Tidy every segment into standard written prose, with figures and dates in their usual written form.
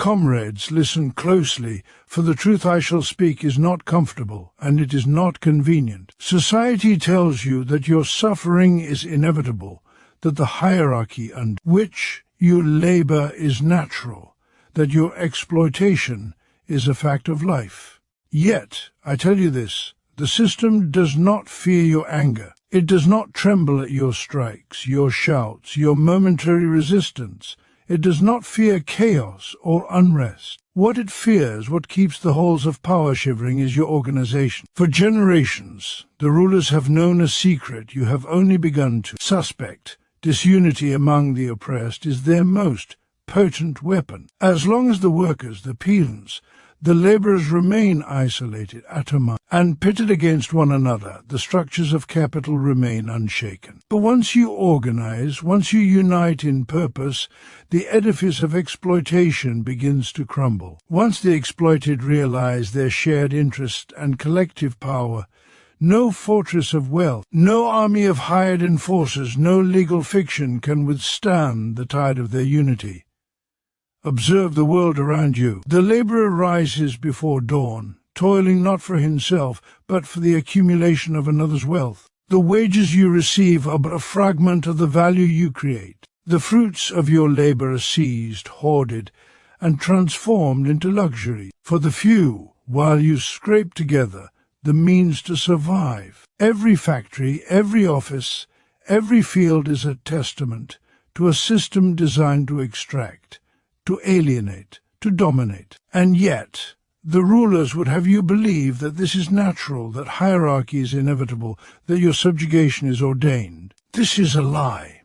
Comrades, listen closely, for the truth I shall speak is not comfortable, and it is not convenient. Society tells you that your suffering is inevitable, that the hierarchy under which you labor is natural, that your exploitation is a fact of life. Yet, I tell you this, the system does not fear your anger. It does not tremble at your strikes, your shouts, your momentary resistance. It does not fear chaos or unrest. What it fears, what keeps the halls of power shivering, is your organization. For generations, the rulers have known a secret you have only begun to suspect. Disunity among the oppressed is their most potent weapon. As long as the workers, the peasants, the laborers remain isolated, atomized, and pitted against one another, the structures of capital remain unshaken. But once you organize, once you unite in purpose, the edifice of exploitation begins to crumble. Once the exploited realize their shared interest and collective power, no fortress of wealth, no army of hired enforcers, no legal fiction can withstand the tide of their unity. Observe the world around you. The laborer rises before dawn, toiling not for himself, but for the accumulation of another's wealth. The wages you receive are but a fragment of the value you create. The fruits of your labor are seized, hoarded, and transformed into luxury for the few, while you scrape together the means to survive. Every factory, every office, every field is a testament to a system designed to extract, to alienate, to dominate. And yet, the rulers would have you believe that this is natural, that hierarchy is inevitable, that your subjugation is ordained. This is a lie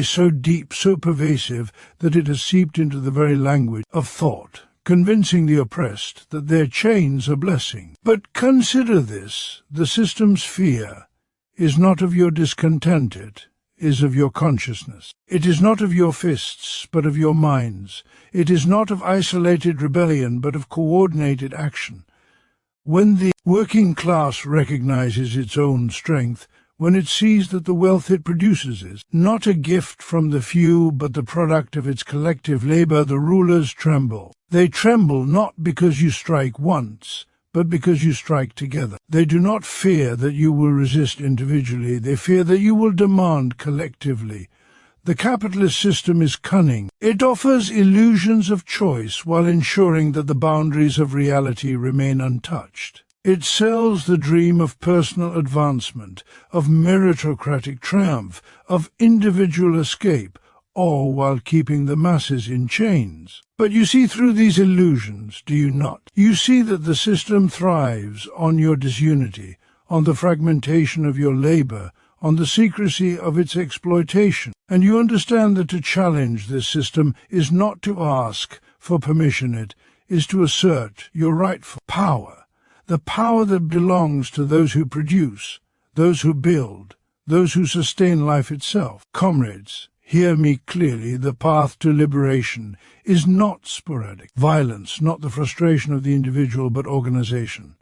so deep, so pervasive, that it has seeped into the very language of thought, convincing the oppressed that their chains are blessing. But consider this, the system's fear is not of your discontent, it is of your consciousness. It is not of your fists, but of your minds. It is not of isolated rebellion, but of coordinated action. When the working class recognizes its own strength, when it sees that the wealth it produces is not a gift from the few, but the product of its collective labor, the rulers tremble. They tremble not because you strike once, but because you strike together. They do not fear that you will resist individually. They fear that you will demand collectively. The capitalist system is cunning. It offers illusions of choice while ensuring that the boundaries of reality remain untouched. It sells the dream of personal advancement, of meritocratic triumph, of individual escape, all while keeping the masses in chains. But you see through these illusions, do you not? You see that the system thrives on your disunity, on the fragmentation of your labor, on the secrecy of its exploitation. And you understand that to challenge this system is not to ask for permission, it is to assert your rightful power, the power that belongs to those who produce, those who build, those who sustain life itself. Comrades, hear me clearly, the path to liberation is not sporadic. Violence, not the frustration of the individual, but organization.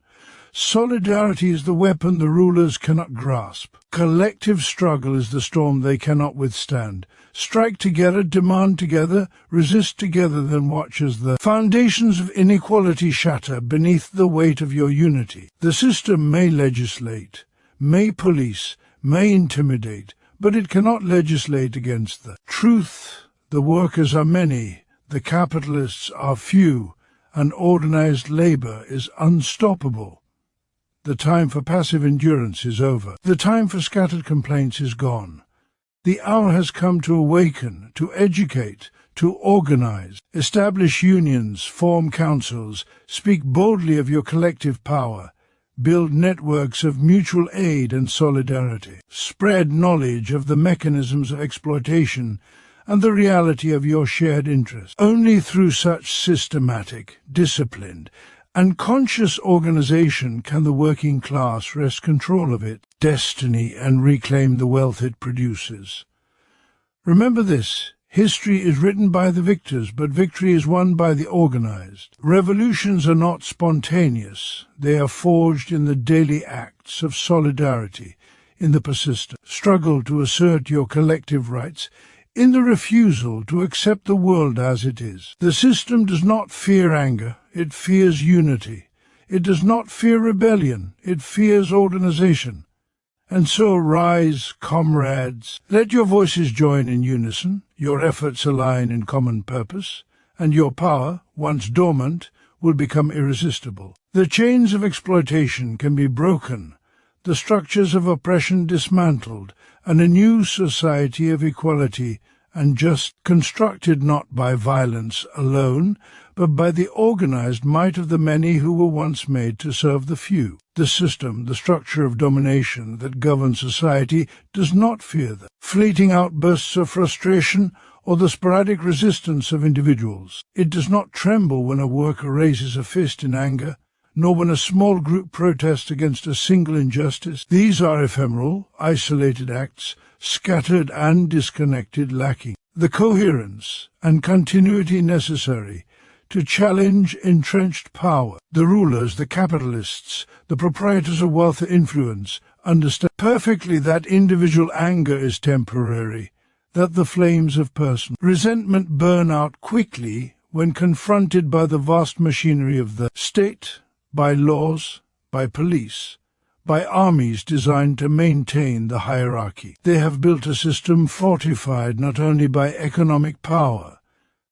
Solidarity is the weapon the rulers cannot grasp. Collective struggle is the storm they cannot withstand. Strike together, demand together, resist together, then watch as the foundations of inequality shatter beneath the weight of your unity. The system may legislate, may police, may intimidate, but it cannot legislate against the truth. The workers are many, the capitalists are few, and organized labor is unstoppable. The time for passive endurance is over. The time for scattered complaints is gone. The hour has come to awaken, to educate, to organize, establish unions, form councils, speak boldly of your collective power, build networks of mutual aid and solidarity, spread knowledge of the mechanisms of exploitation and the reality of your shared interests. Only through such systematic, disciplined, and conscious organization can the working class wrest control of its destiny and reclaim the wealth it produces. Remember this, history is written by the victors, but victory is won by the organized. Revolutions are not spontaneous. They are forged in the daily acts of solidarity, in the persistent struggle to assert your collective rights, in the refusal to accept the world as it is. The system does not fear anger, it fears unity. It does not fear rebellion, it fears organization. And so rise, comrades, let your voices join in unison, your efforts align in common purpose, and your power, once dormant, will become irresistible. The chains of exploitation can be broken, the structures of oppression dismantled, and a new society of equality and just constructed not by violence alone, but by the organized might of the many who were once made to serve the few. The system, the structure of domination that governs society, does not fear the fleeting outbursts of frustration or the sporadic resistance of individuals. It does not tremble when a worker raises a fist in anger, nor when a small group protests against a single injustice. These are ephemeral, isolated acts, scattered and disconnected, lacking the coherence and continuity necessary to challenge entrenched power. The rulers, the capitalists, the proprietors of wealth and influence understand perfectly that individual anger is temporary, that the flames of personal resentment burn out quickly when confronted by the vast machinery of the state, by laws, by police, by armies designed to maintain the hierarchy. They have built a system fortified not only by economic power,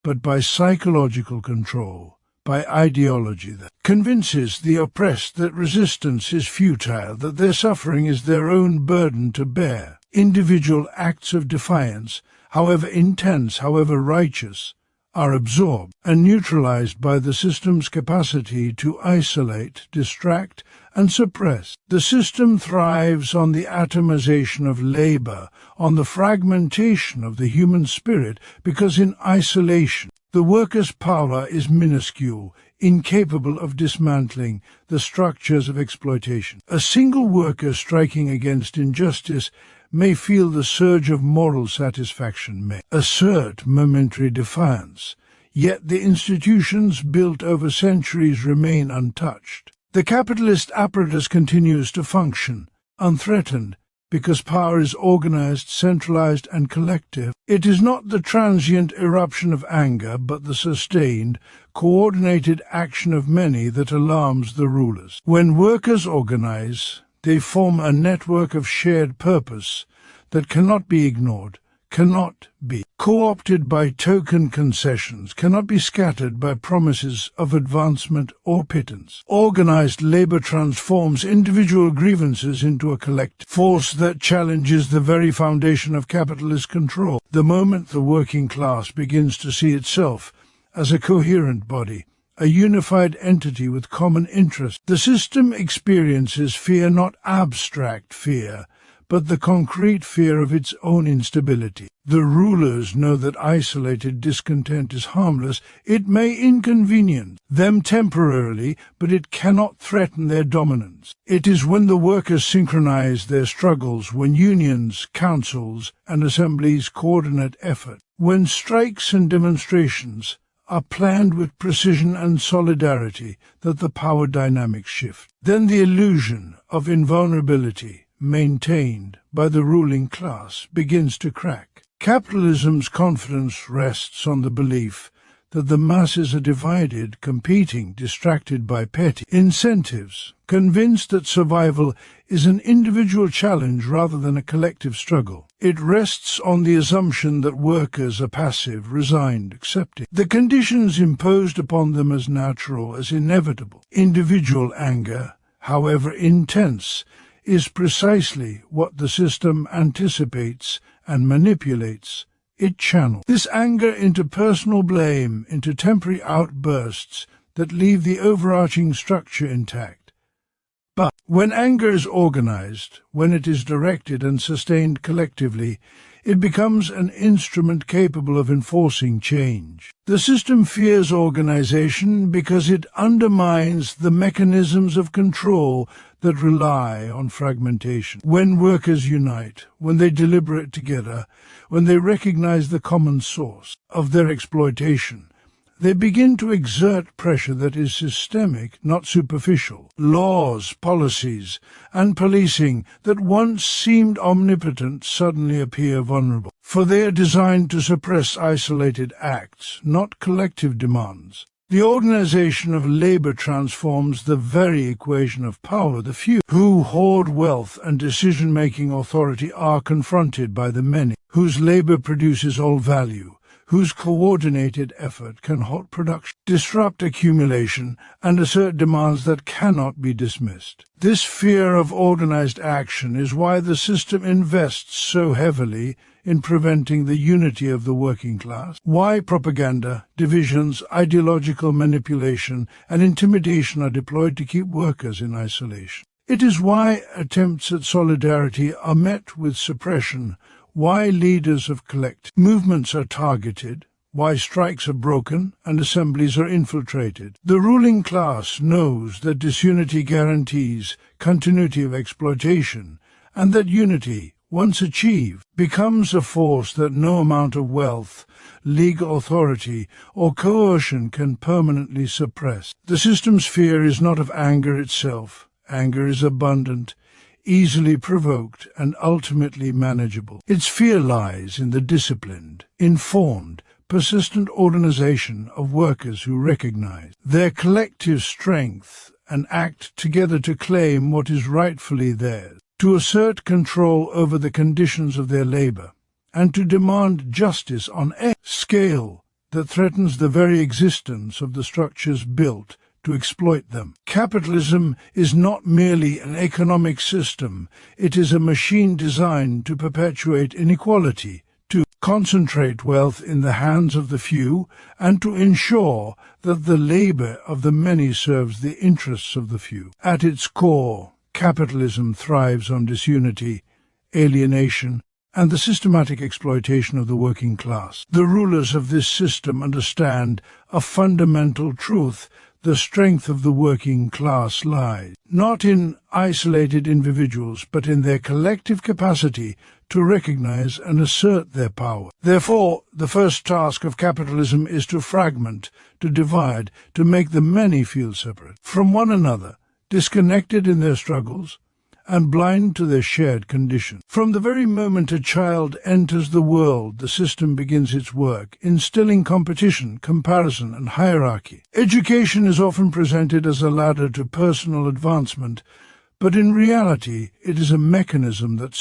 but by psychological control, by ideology that convinces the oppressed that resistance is futile, that their suffering is their own burden to bear. Individual acts of defiance, however intense, however righteous, are absorbed and neutralized by the system's capacity to isolate, distract, and suppress. The system thrives on the atomization of labor, on the fragmentation of the human spirit, because in isolation, the worker's power is minuscule, incapable of dismantling the structures of exploitation. A single worker striking against injustice may feel the surge of moral satisfaction, may assert momentary defiance, yet the institutions built over centuries remain untouched. The capitalist apparatus continues to function, unthreatened, because power is organized, centralized, and collective. It is not the transient eruption of anger, but the sustained, coordinated action of many that alarms the rulers. When workers organize, they form a network of shared purpose that cannot be ignored, cannot be co-opted by token concessions, cannot be scattered by promises of advancement or pittance. Organized labor transforms individual grievances into a collective force that challenges the very foundation of capitalist control. The moment the working class begins to see itself as a coherent body, a unified entity with common interests, the system experiences fear, not abstract fear, but the concrete fear of its own instability. The rulers know that isolated discontent is harmless. It may inconvenience them temporarily, but it cannot threaten their dominance. It is when the workers synchronize their struggles, when unions, councils, and assemblies coordinate effort, when strikes and demonstrations are planned with precision and solidarity, that the power dynamics shift. Then the illusion of invulnerability maintained by the ruling class begins to crack. Capitalism's confidence rests on the belief that the masses are divided, competing, distracted by petty incentives, convinced that survival is an individual challenge rather than a collective struggle. It rests on the assumption that workers are passive, resigned, accepting the conditions imposed upon them as natural, as inevitable. Individual anger, however intense, is precisely what the system anticipates and manipulates. It channels this anger into personal blame, into temporary outbursts that leave the overarching structure intact. But when anger is organized, when it is directed and sustained collectively, it becomes an instrument capable of enforcing change. The system fears organization because it undermines the mechanisms of control that rely on fragmentation. When workers unite, when they deliberate together, when they recognize the common source of their exploitation, They begin to exert pressure that is systemic, not superficial. Laws, policies, and policing that once seemed omnipotent suddenly appear vulnerable, for they are designed to suppress isolated acts, not collective demands. The organization of labor transforms the very equation of power. The few who hoard wealth and decision-making authority are confronted by the many, whose labor produces all value, whose coordinated effort can halt production, disrupt accumulation, and assert demands that cannot be dismissed. This fear of organized action is why the system invests so heavily in preventing the unity of the working class, why propaganda, divisions, ideological manipulation, and intimidation are deployed to keep workers in isolation. It is why attempts at solidarity are met with suppression, why leaders of collective movements are targeted, why strikes are broken and assemblies are infiltrated. The ruling class knows that disunity guarantees continuity of exploitation, and that unity, once achieved, becomes a force that no amount of wealth, legal authority, or coercion can permanently suppress. The system's fear is not of anger itself. Anger is abundant, easily provoked, and ultimately manageable. Its fear lies in the disciplined, informed, persistent organization of workers who recognize their collective strength and act together to claim what is rightfully theirs, to assert control over the conditions of their labor, and to demand justice on a scale that threatens the very existence of the structures built to exploit them. Capitalism is not merely an economic system, it is a machine designed to perpetuate inequality, to concentrate wealth in the hands of the few, and to ensure that the labor of the many serves the interests of the few. At its core, capitalism thrives on disunity, alienation, and the systematic exploitation of the working class. The rulers of this system understand a fundamental truth: the strength of the working class lies not in isolated individuals, but in their collective capacity to recognize and assert their power. Therefore, the first task of capitalism is to fragment, to divide, to make the many feel separate from one another, disconnected in their struggles, and blind to their shared condition. From the very moment a child enters the world, the system begins its work, instilling competition, comparison, and hierarchy. Education is often presented as a ladder to personal advancement, but in reality it is a mechanism that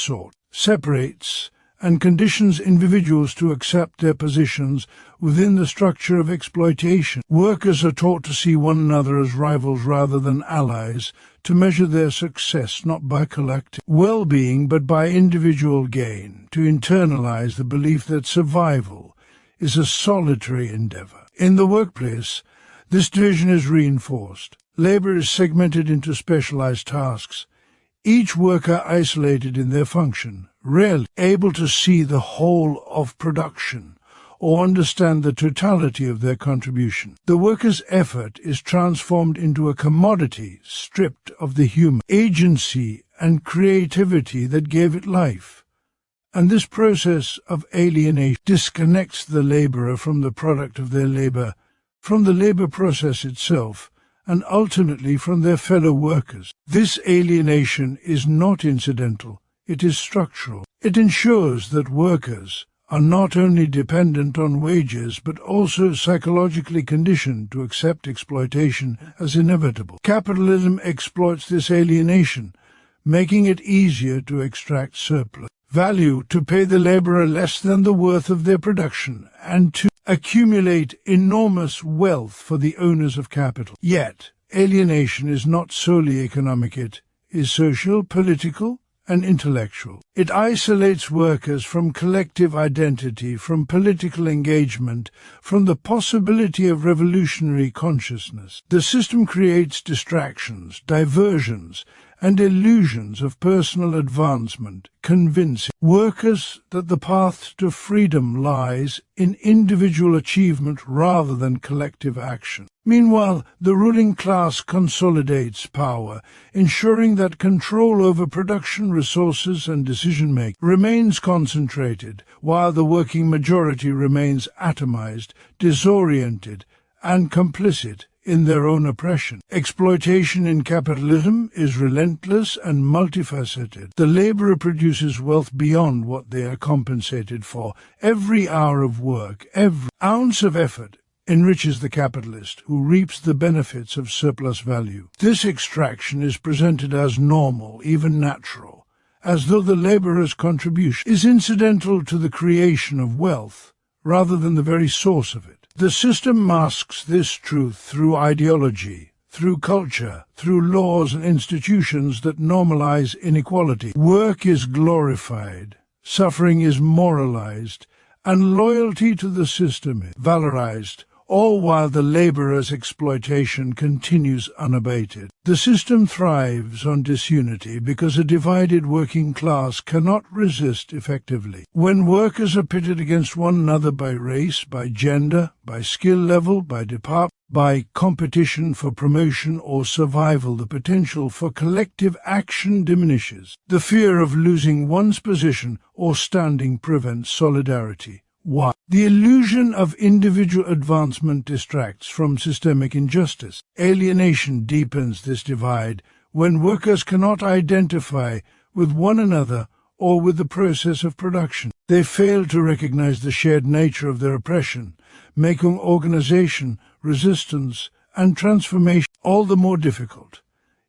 separates and conditions individuals to accept their positions within the structure of exploitation. Workers are taught to see one another as rivals rather than allies, to measure their success not by collective well-being but by individual gain, to internalize the belief that survival is a solitary endeavor. In the workplace, this division is reinforced. Labor is segmented into specialized tasks, each worker isolated in their function, rarely able to see the whole of production or understand the totality of their contribution. The worker's effort is transformed into a commodity stripped of the human agency and creativity that gave it life. And this process of alienation disconnects the laborer from the product of their labor, from the labor process itself, and ultimately from their fellow workers. This alienation is not incidental, it is structural. It ensures that workers are not only dependent on wages but also psychologically conditioned to accept exploitation as inevitable. Capitalism exploits this alienation, making it easier to extract surplus value, to pay the laborer less than the worth of their production, and to accumulate enormous wealth for the owners of capital. Yet, alienation is not solely economic, it is social, political, and intellectual. It isolates workers from collective identity, from political engagement, from the possibility of revolutionary consciousness. The system creates distractions, diversions, and illusions of personal advancement, convincing workers that the path to freedom lies in individual achievement rather than collective action. Meanwhile, the ruling class consolidates power, ensuring that control over production, resources, and decision-making remains concentrated, while the working majority remains atomized, disoriented, and complicit in their own oppression. Exploitation in capitalism is relentless and multifaceted. The laborer produces wealth beyond what they are compensated for. Every hour of work, every ounce of effort enriches the capitalist, who reaps the benefits of surplus value. This extraction is presented as normal, even natural, as though the laborer's contribution is incidental to the creation of wealth, rather than the very source of it. The system masks this truth through ideology, through culture, through laws and institutions that normalize inequality. Work is glorified, suffering is moralized, and loyalty to the system is valorized, all while the laborer's exploitation continues unabated. The system thrives on disunity because a divided working class cannot resist effectively. When workers are pitted against one another by race, by gender, by skill level, by department, by competition for promotion or survival, the potential for collective action diminishes. The fear of losing one's position or standing prevents solidarity. Why? The illusion of individual advancement distracts from systemic injustice. Alienation deepens this divide when workers cannot identify with one another or with the process of production. They fail to recognize the shared nature of their oppression, making organization, resistance, and transformation all the more difficult.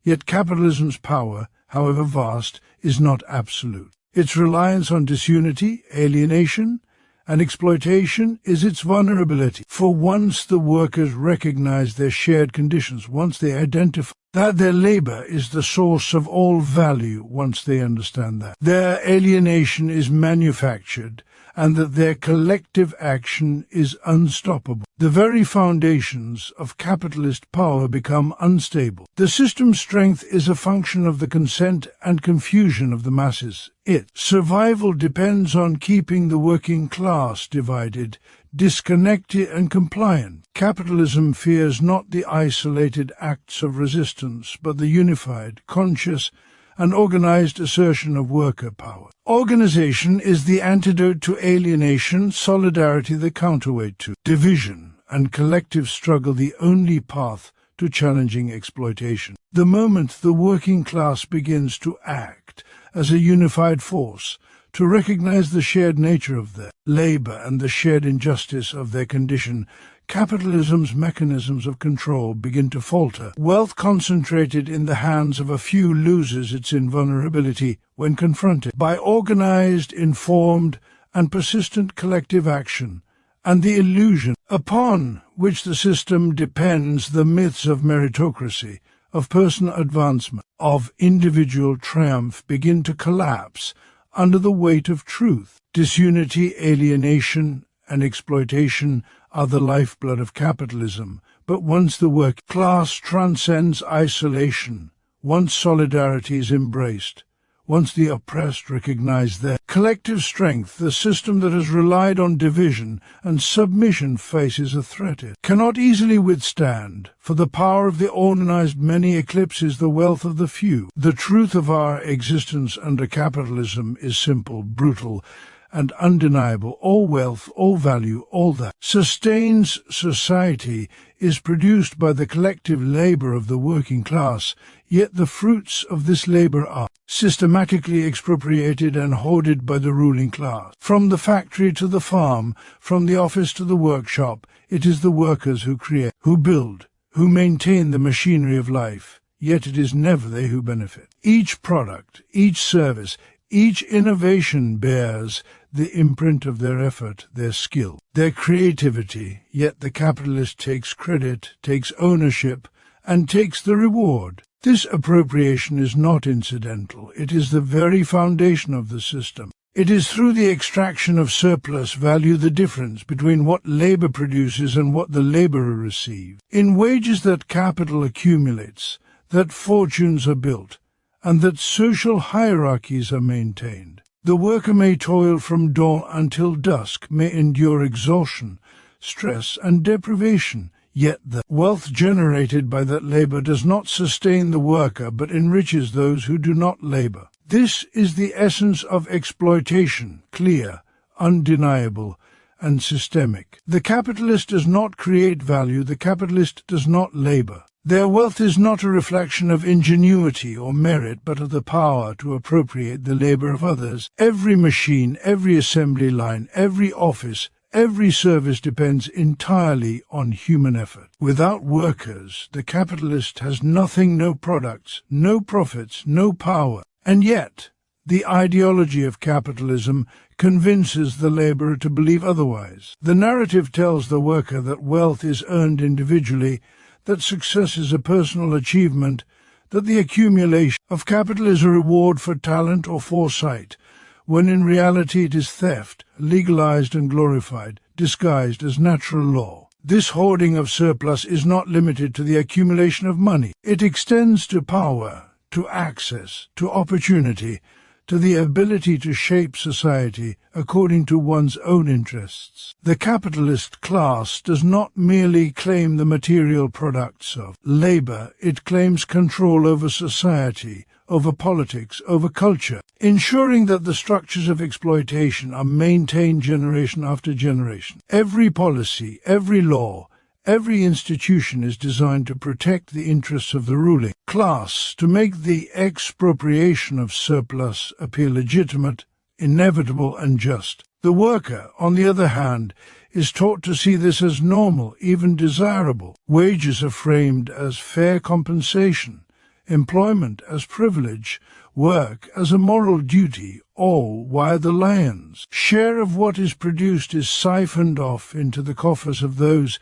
Yet capitalism's power, however vast, is not absolute. Its reliance on disunity, alienation, and exploitation is its vulnerability. For once the workers recognize their shared conditions, once they identify that their labor is the source of all value, once they understand that their alienation is manufactured and that their collective action is unstoppable, the very foundations of capitalist power become unstable. The system's strength is a function of the consent and confusion of the masses. Its survival depends on keeping the working class divided, disconnected and compliant. Capitalism fears not the isolated acts of resistance, but the unified, conscious, and organized assertion of worker power. Organization is the antidote to alienation, solidarity the counterweight to division, and collective struggle the only path to challenging exploitation. The moment the working class begins to act as a unified force, to recognize the shared nature of their labor and the shared injustice of their condition, capitalism's mechanisms of control begin to falter. Wealth concentrated in the hands of a few loses its invulnerability when confronted by organized, informed, and persistent collective action, and the illusion upon which the system depends, the myths of meritocracy, of personal advancement, of individual triumph, begin to collapse under the weight of truth. Disunity, alienation, and exploitation are the lifeblood of capitalism, but once the working class transcends isolation, once solidarity is embraced, once the oppressed recognize their collective strength, the system that has relied on division and submission faces a threat it cannot easily withstand, for the power of the organized many eclipses the wealth of the few. The truth of our existence under capitalism is simple, brutal, and undeniable. All wealth, all value, all that sustains society is produced by the collective labor of the working class, yet the fruits of this labor are systematically expropriated and hoarded by the ruling class. From the factory to the farm, from the office to the workshop, it is the workers who create, who build, who maintain the machinery of life, yet it is never they who benefit. Each product, each service, each innovation bears the imprint of their effort, their skill, their creativity, yet the capitalist takes credit, takes ownership, and takes the reward. This appropriation is not incidental. It is the very foundation of the system. It is through the extraction of surplus value, the difference between what labor produces and what the laborer receives. In wages that capital accumulates, that fortunes are built, and that social hierarchies are maintained. The worker may toil from dawn until dusk, may endure exhaustion, stress, and deprivation, yet the wealth generated by that labor does not sustain the worker but enriches those who do not labor. This is the essence of exploitation, clear, undeniable, and systemic. The capitalist does not create value, the capitalist does not labor. Their wealth is not a reflection of ingenuity or merit, but of the power to appropriate the labor of others. Every machine, every assembly line, every office, every service depends entirely on human effort. Without workers, the capitalist has nothing, no products, no profits, no power. And yet, the ideology of capitalism convinces the laborer to believe otherwise. The narrative tells the worker that wealth is earned individually, that success is a personal achievement, that the accumulation of capital is a reward for talent or foresight, when in reality it is theft, legalized and glorified, disguised as natural law. This hoarding of surplus is not limited to the accumulation of money. It extends to power, to access, to opportunity, to the ability to shape society according to one's own interests. The capitalist class does not merely claim the material products of labor, it claims control over society, over politics, over culture, ensuring that the structures of exploitation are maintained generation after generation. Every policy, every law, every institution is designed to protect the interests of the ruling class, to make the expropriation of surplus appear legitimate, inevitable and just. The worker, on the other hand, is taught to see this as normal, even desirable. Wages are framed as fair compensation, employment as privilege, work as a moral duty, all while the lion's share of what is produced is siphoned off into the coffers of those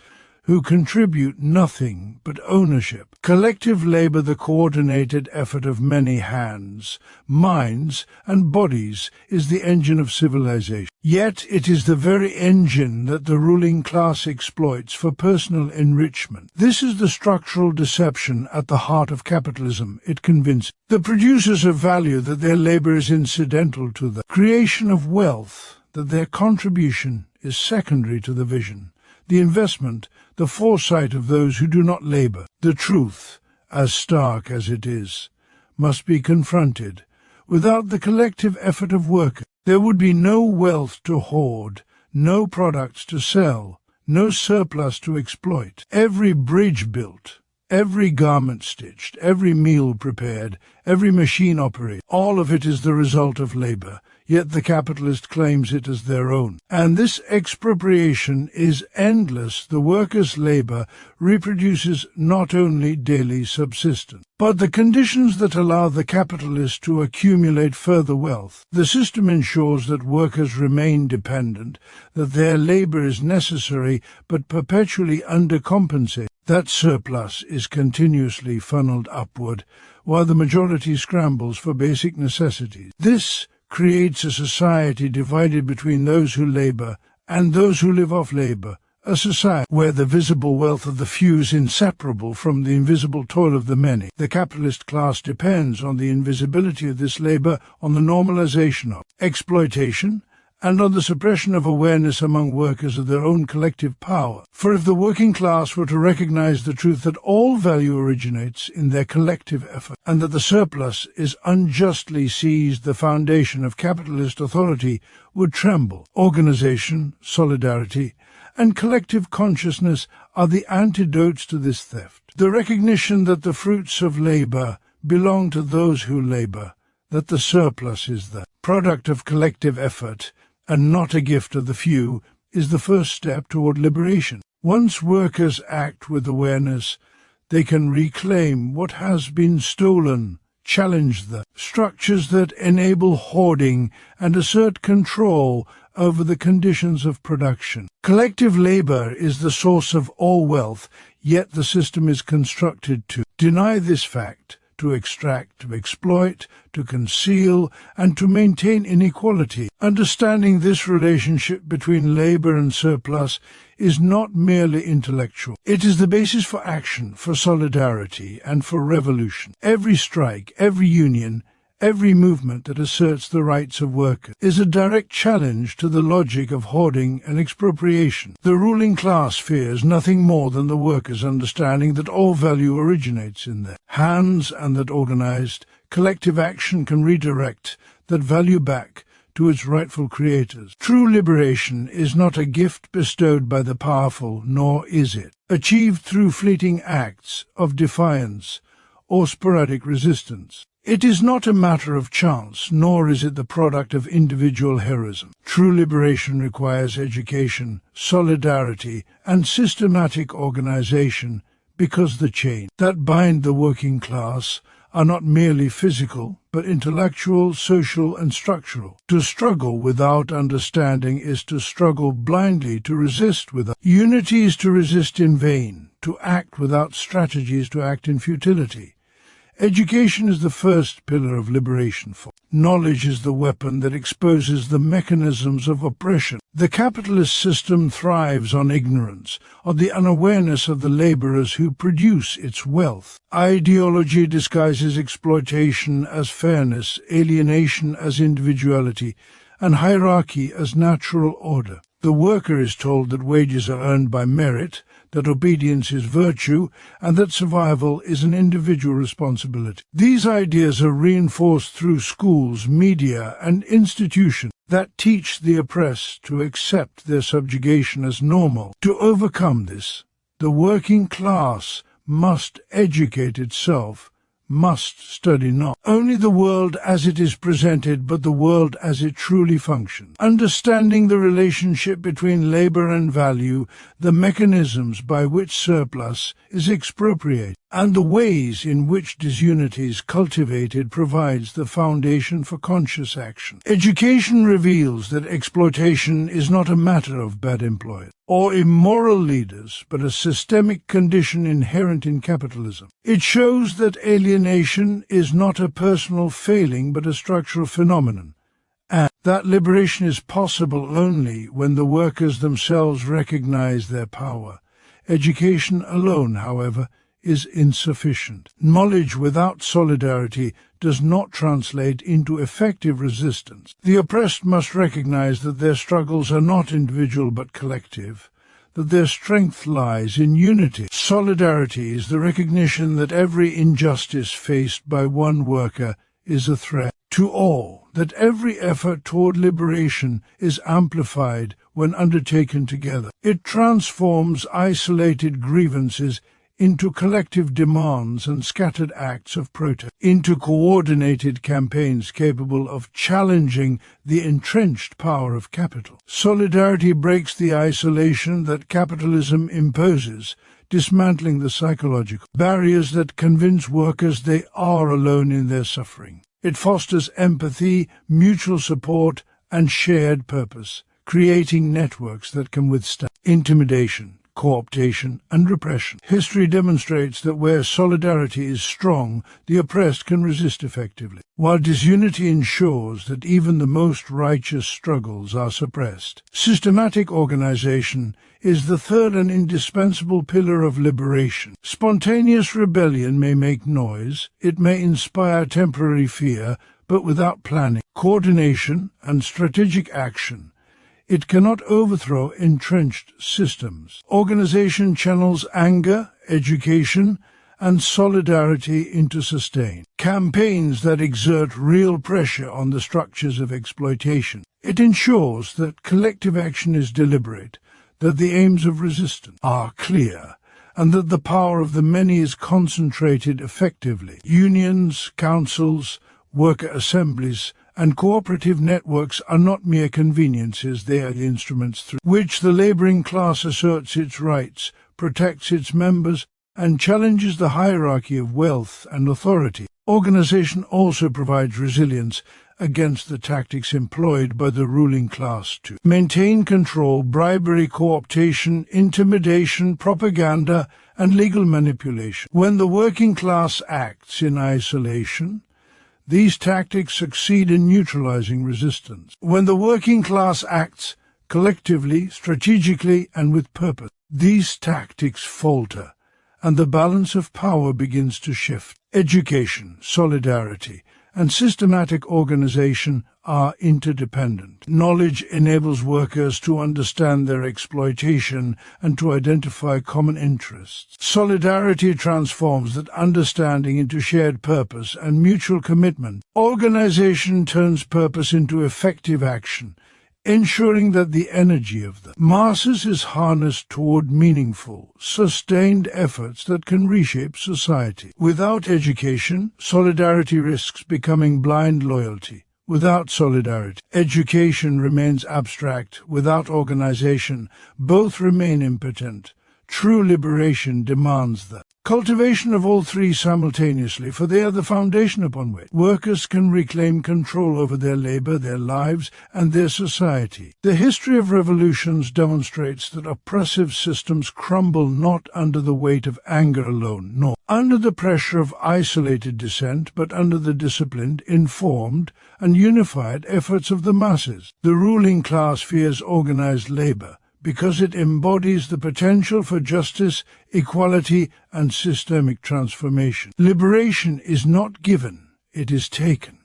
who contribute nothing but ownership. Collective labor, the coordinated effort of many hands, minds, and bodies, is the engine of civilization. Yet it is the very engine that the ruling class exploits for personal enrichment. This is the structural deception at the heart of capitalism. It convinces the producers of value that their labor is incidental to the creation of wealth, that their contribution is secondary to the vision, the investment, the foresight of those who do not labor. The truth, as stark as it is, must be confronted. Without the collective effort of workers, there would be no wealth to hoard, no products to sell, no surplus to exploit. Every bridge built, every garment stitched, every meal prepared, every machine operated, all of it is the result of labor. Yet the capitalist claims it as their own. And this expropriation is endless. The workers' labor reproduces not only daily subsistence, but the conditions that allow the capitalist to accumulate further wealth. The system ensures that workers remain dependent, that their labor is necessary but perpetually undercompensated, that surplus is continuously funneled upward, while the majority scrambles for basic necessities. This creates a society divided between those who labor and those who live off labor, a society where the visible wealth of the few is inseparable from the invisible toil of the many. The capitalist class depends on the invisibility of this labor, on the normalization of exploitation, and on the suppression of awareness among workers of their own collective power. For if the working class were to recognize the truth that all value originates in their collective effort, and that the surplus is unjustly seized, the foundation of capitalist authority would tremble. Organization, solidarity, and collective consciousness are the antidotes to this theft. The recognition that the fruits of labor belong to those who labor, that the surplus is the product of collective effort, and not a gift of the few, is the first step toward liberation. Once workers act with awareness, they can reclaim what has been stolen, challenge the structures that enable hoarding, and assert control over the conditions of production. Collective labor is the source of all wealth, yet the system is constructed to deny this fact, to extract, to exploit, to conceal, and to maintain inequality. Understanding this relationship between labor and surplus is not merely intellectual. It is the basis for action, for solidarity, and for revolution. Every strike, every union, every movement that asserts the rights of workers is a direct challenge to the logic of hoarding and expropriation. The ruling class fears nothing more than the workers' understanding that all value originates in their hands, and that organized, collective action can redirect that value back to its rightful creators. True liberation is not a gift bestowed by the powerful, nor is it achieved through fleeting acts of defiance or sporadic resistance. It is not a matter of chance, nor is it the product of individual heroism. True liberation requires education, solidarity, and systematic organization, because the chains that bind the working class are not merely physical, but intellectual, social, and structural. To struggle without understanding is to struggle blindly, to resist without unity is to resist in vain, to act without strategies, to act in futility. Education is the first pillar of liberation. For knowledge is the weapon that exposes the mechanisms of oppression. The capitalist system thrives on ignorance, on the unawareness of the laborers who produce its wealth. Ideology disguises exploitation as fairness, alienation as individuality, and hierarchy as natural order. The worker is told that wages are earned by merit, that obedience is virtue, and that survival is an individual responsibility. These ideas are reinforced through schools, media, and institutions that teach the oppressed to accept their subjugation as normal. To overcome this, the working class must educate itself, must study not only the world as it is presented, but the world as it truly functions. Understanding the relationship between labor and value, the mechanisms by which surplus is expropriated, and the ways in which disunity is cultivated provides the foundation for conscious action. Education reveals that exploitation is not a matter of bad employers or immoral leaders, but a systemic condition inherent in capitalism. It shows that alienation is not a personal failing, but a structural phenomenon, and that liberation is possible only when the workers themselves recognize their power. Education alone, however, is insufficient. Knowledge without solidarity does not translate into effective resistance. The oppressed must recognize that their struggles are not individual but collective, that their strength lies in unity. Solidarity is the recognition that every injustice faced by one worker is a threat to all, that every effort toward liberation is amplified when undertaken together. It transforms isolated grievances into collective demands and scattered acts of protest, into coordinated campaigns capable of challenging the entrenched power of capital. Solidarity breaks the isolation that capitalism imposes, dismantling the psychological barriers that convince workers they are alone in their suffering. It fosters empathy, mutual support, and shared purpose, creating networks that can withstand intimidation, co-optation, and repression. History demonstrates that where solidarity is strong, the oppressed can resist effectively, while disunity ensures that even the most righteous struggles are suppressed. Systematic organization is the third and indispensable pillar of liberation. Spontaneous rebellion may make noise, it may inspire temporary fear, but without planning, coordination, and strategic action, it cannot overthrow entrenched systems. Organization channels anger, education, and solidarity into sustain campaigns that exert real pressure on the structures of exploitation. It ensures that collective action is deliberate, that the aims of resistance are clear, and that the power of the many is concentrated effectively. Unions, councils, worker assemblies, and cooperative networks are not mere conveniences, they are the instruments through which the laboring class asserts its rights, protects its members, and challenges the hierarchy of wealth and authority. Organization also provides resilience against the tactics employed by the ruling class to maintain control, bribery, co-optation, intimidation, propaganda, and legal manipulation. When the working class acts in isolation, these tactics succeed in neutralizing resistance. When the working class acts collectively, strategically, and with purpose, these tactics falter, and the balance of power begins to shift. Education, solidarity, and systematic organization are interdependent. Knowledge enables workers to understand their exploitation and to identify common interests. Solidarity transforms that understanding into shared purpose and mutual commitment. Organization turns purpose into effective action, ensuring that the energy of the masses is harnessed toward meaningful, sustained efforts that can reshape society. Without education, solidarity risks becoming blind loyalty. Without solidarity, education remains abstract. Without organization, both remain impotent. True liberation demands the cultivation of all three simultaneously, for they are the foundation upon which workers can reclaim control over their labor, their lives, and their society. The history of revolutions demonstrates that oppressive systems crumble not under the weight of anger alone, nor under the pressure of isolated dissent, but under the disciplined, informed, and unified efforts of the masses. The ruling class fears organized labor, because it embodies the potential for justice, equality, and systemic transformation. Liberation is not given, it is taken.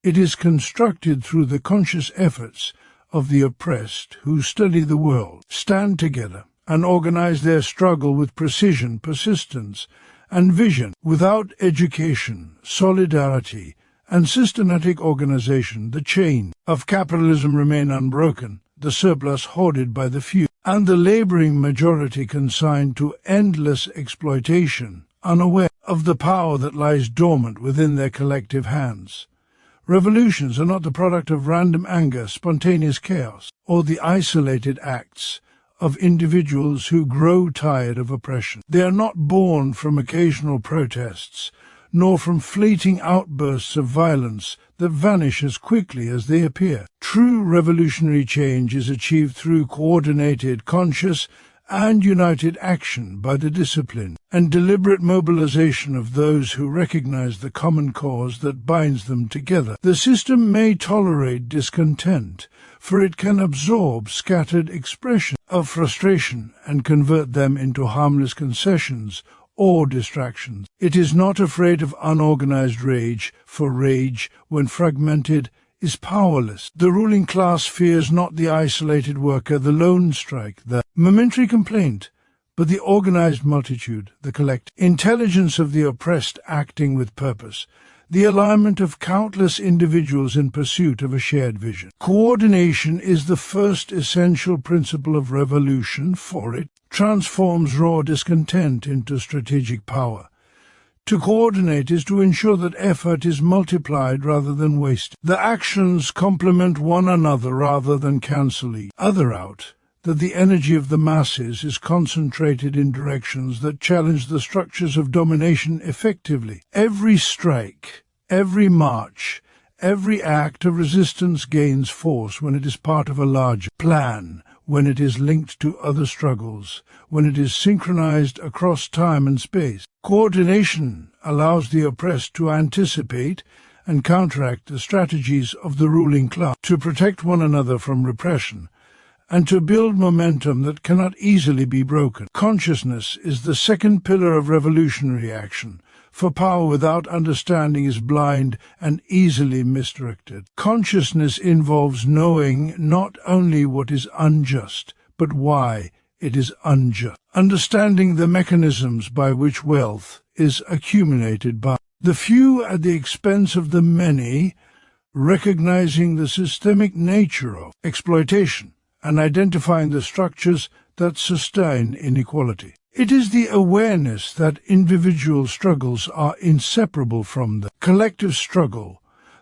It is constructed through the conscious efforts of the oppressed who study the world, stand together, and organize their struggle with precision, persistence, and vision. Without education, solidarity, and systematic organization, the chain of capitalism remain unbroken, the surplus hoarded by the few, and the laboring majority consigned to endless exploitation, unaware of the power that lies dormant within their collective hands. Revolutions are not the product of random anger, spontaneous chaos, or the isolated acts of individuals who grow tired of oppression. They are not born from occasional protests, nor from fleeting outbursts of violence that vanish as quickly as they appear. True revolutionary change is achieved through coordinated, conscious, and united action by the discipline and deliberate mobilization of those who recognize the common cause that binds them together. The system may tolerate discontent, for it can absorb scattered expression of frustration and convert them into harmless concessions or distractions. It is not afraid of unorganized rage, for rage, when fragmented, is powerless. The ruling class fears not the isolated worker, the lone strike, the momentary complaint, but the organized multitude, the collective intelligence of the oppressed acting with purpose, the alignment of countless individuals in pursuit of a shared vision. Coordination is the first essential principle of revolution, for it transforms raw discontent into strategic power. To coordinate is to ensure that effort is multiplied rather than wasted. The actions complement one another rather than cancel each other out, that the energy of the masses is concentrated in directions that challenge the structures of domination effectively. Every strike, every march, every act of resistance gains force when it is part of a larger plan, when it is linked to other struggles, when it is synchronized across time and space. Coordination allows the oppressed to anticipate and counteract the strategies of the ruling class, to protect one another from repression, and to build momentum that cannot easily be broken. Consciousness is the second pillar of revolutionary action, for power without understanding is blind and easily misdirected. Consciousness involves knowing not only what is unjust, but why it is unjust. Understanding the mechanisms by which wealth is accumulated by the few at the expense of the many, recognizing the systemic nature of exploitation, and identifying the structures that sustain inequality. It is the awareness that individual struggles are inseparable from the collective struggle,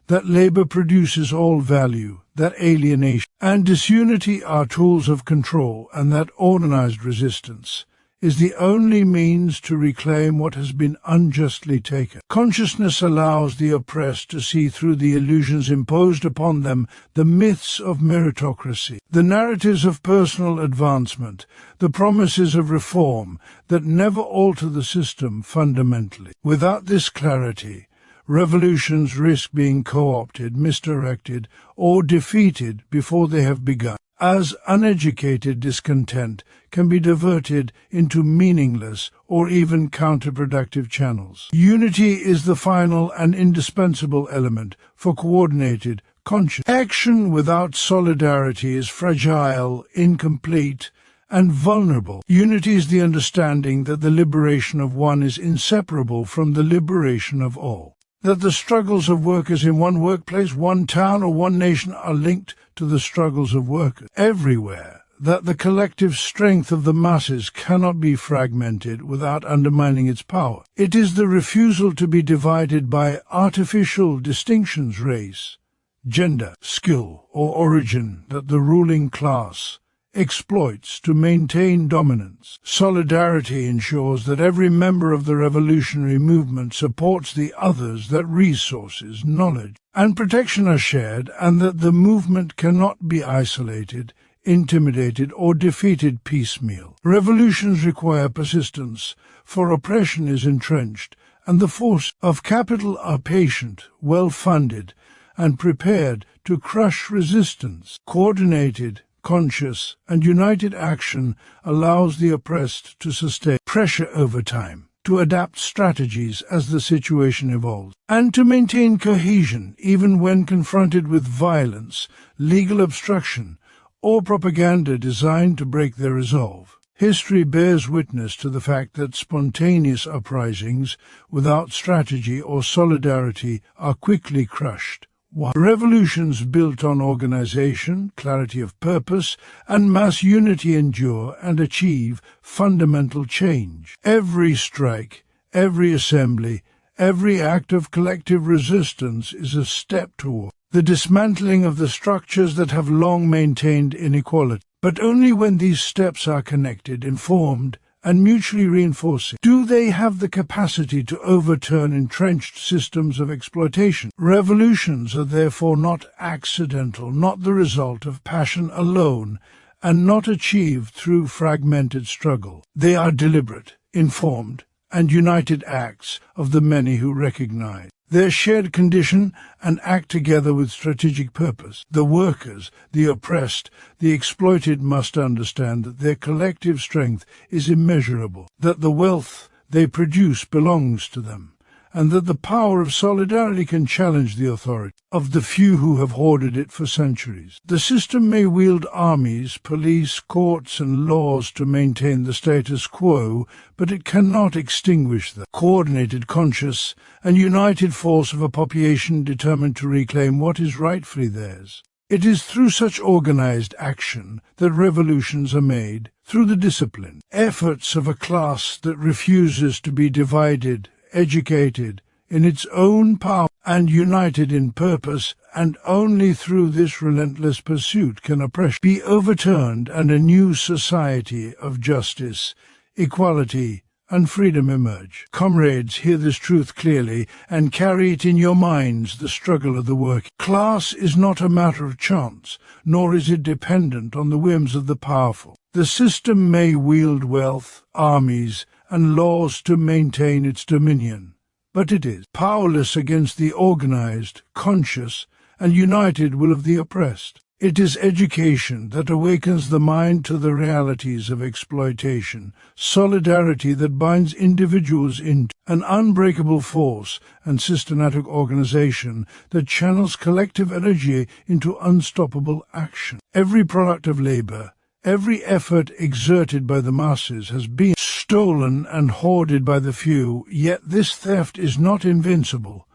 that labor produces all value, that alienation and disunity are tools of control, and that organized resistance is the only means to reclaim what has been unjustly taken. Consciousness allows the oppressed to see through the illusions imposed upon them, the myths of meritocracy, the narratives of personal advancement, the promises of reform that never alter the system fundamentally. Without this clarity, revolutions risk being co-opted, misdirected, or defeated before they have begun. as uneducated discontent can be diverted into meaningless or even counterproductive channels. Unity is the final and indispensable element for coordinated, conscious action. Without solidarity is fragile, incomplete, and vulnerable. Unity is the understanding that the liberation of one is inseparable from the liberation of all. That the struggles of workers in one workplace, one town, or one nation are linked to the struggles of workers everywhere. That the collective strength of the masses cannot be fragmented without undermining its power. It is the refusal to be divided by artificial distinctions, race, gender, skill, or origin that the ruling class exploits to maintain dominance. Solidarity ensures that every member of the revolutionary movement supports the others, that resources, knowledge, and protection are shared, and that the movement cannot be isolated, intimidated, or defeated piecemeal. Revolutions require persistence, for oppression is entrenched, and the forces of capital are patient, well-funded, and prepared to crush resistance. Coordinated, conscious, and united action allows the oppressed to sustain pressure over time, to adapt strategies as the situation evolves, and to maintain cohesion even when confronted with violence, legal obstruction, or propaganda designed to break their resolve. History bears witness to the fact that spontaneous uprisings without strategy or solidarity are quickly crushed. Revolutions built on organization, clarity of purpose, and mass unity endure and achieve fundamental change. Every strike, every assembly, every act of collective resistance is a step toward the dismantling of the structures that have long maintained inequality. But only when these steps are connected, informed, and mutually reinforcing do they have the capacity to overturn entrenched systems of exploitation. Revolutions are therefore not accidental, not the result of passion alone, and not achieved through fragmented struggle. They are deliberate, informed, and united acts of the many who recognize their shared condition and act together with strategic purpose. The workers, the oppressed, the exploited must understand that their collective strength is immeasurable, that the wealth they produce belongs to them, and that the power of solidarity can challenge the authority of the few who have hoarded it for centuries. The system may wield armies, police, courts, and laws to maintain the status quo, but it cannot extinguish the coordinated, conscious, and united force of a population determined to reclaim what is rightfully theirs. It is through such organized action that revolutions are made, through the discipline, efforts of a class that refuses to be divided, educated in its own power, and united in purpose, and only through this relentless pursuit can oppression be overturned and a new society of justice, equality, and freedom emerge. Comrades, hear this truth clearly and carry it in your minds. The struggle of the working class is not a matter of chance, nor is it dependent on the whims of the powerful. The system may wield wealth, armies, and laws to maintain its dominion, but it is powerless against the organized, conscious, and united will of the oppressed. It is education that awakens the mind to the realities of exploitation, solidarity that binds individuals into an unbreakable force, and systematic organization that channels collective energy into unstoppable action. Every product of labor, every effort exerted by the masses has been stolen and hoarded by the few, yet this theft is not invincible.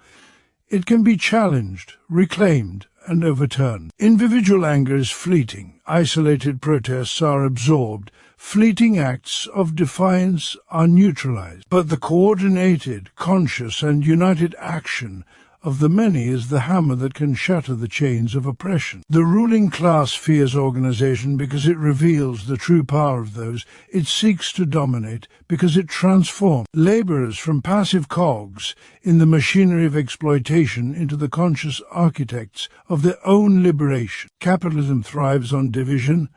It can be challenged, reclaimed, and overturned. Individual anger is fleeting, isolated protests are absorbed, fleeting acts of defiance are neutralized. But the coordinated, conscious, and united action of the many is the hammer that can shatter the chains of oppression. The ruling class fears organization because it reveals the true power of those it seeks to dominate, because it transforms laborers from passive cogs in the machinery of exploitation into the conscious architects of their own liberation. Capitalism thrives on division,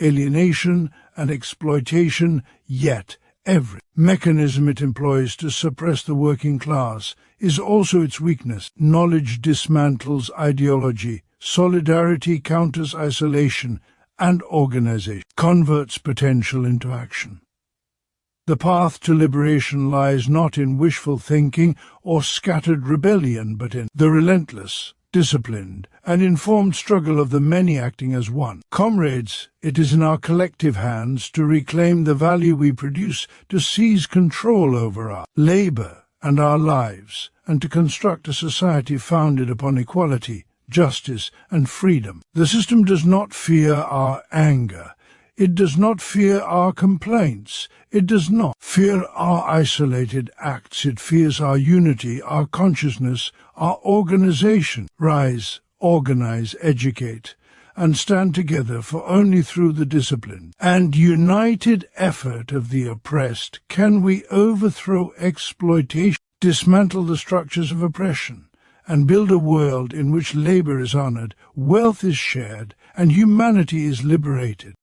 alienation, and exploitation, yet every mechanism it employs to suppress the working class is also its weakness. Knowledge dismantles ideology, solidarity counters isolation, and organization, converts potential into action. The path to liberation lies not in wishful thinking or scattered rebellion, but in the relentless, disciplined, and informed struggle of the many acting as one. Comrades, it is in our collective hands to reclaim the value we produce, to seize control over our labor and our lives, and to construct a society founded upon equality, justice, and freedom. The system does not fear our anger. It does not fear our complaints. It does not fear our isolated acts. It fears our unity, our consciousness, our organization. Rise, organize, educate, and stand together, for only through the discipline and united effort of the oppressed can we overthrow exploitation, dismantle the structures of oppression, and build a world in which labor is honored, wealth is shared, and humanity is liberated.